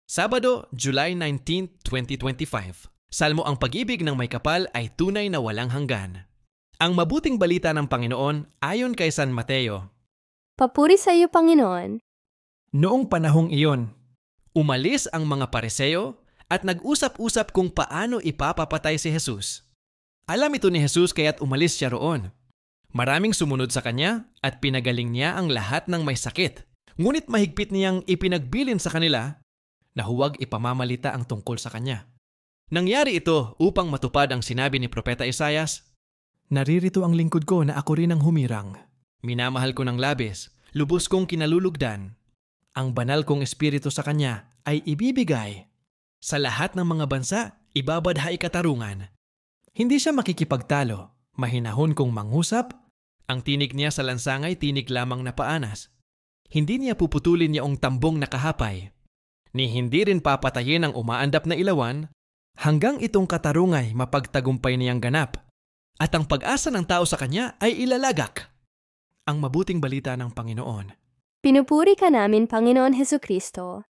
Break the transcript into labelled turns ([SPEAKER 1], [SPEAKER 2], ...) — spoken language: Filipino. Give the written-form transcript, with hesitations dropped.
[SPEAKER 1] Sabado, July 19, 2025. Salmo ang pag-ibig ng may kapal ay tunay na walang hanggan. Ang mabuting balita ng Panginoon ayon kay San Mateo.
[SPEAKER 2] Papuri sa iyo, Panginoon.
[SPEAKER 1] Noong panahong iyon, umalis ang mga Pariseo at nag-usap-usap kung paano ipapapatay si Jesus. Alam ito ni Jesus kaya't umalis siya roon. Maraming sumunod sa kanya at pinagaling niya ang lahat ng may sakit. Ngunit mahigpit niyang ipinagbilin sa kanila na huwag ipamamalita ang tungkol sa kanya. Nangyari ito upang matupad ang sinabi ni Propeta Isaias, "Naririto ang lingkod ko na ako rin ang humirang. Minamahal ko ng labis, lubos kong kinalulugdan. Ang banal kong espiritu sa kanya ay ibibigay. Sa lahat ng mga bansa, ibabadha katarungan. Hindi siya makikipagtalo, mahinahon kong manghusap. Ang tinig niya sa lansangay tinig lamang na paanas. Hindi niya puputulin yaong tambong nakahapay. Ni hindi rin papatayin ang umaandap na ilawan hanggang itong katarungay mapagtagumpay niyang ganap. At ang pag-asa ng tao sa kanya ay ilalagak." Ang mabuting balita ng Panginoon.
[SPEAKER 2] Pinupuri ka namin, Panginoon Hesukristo.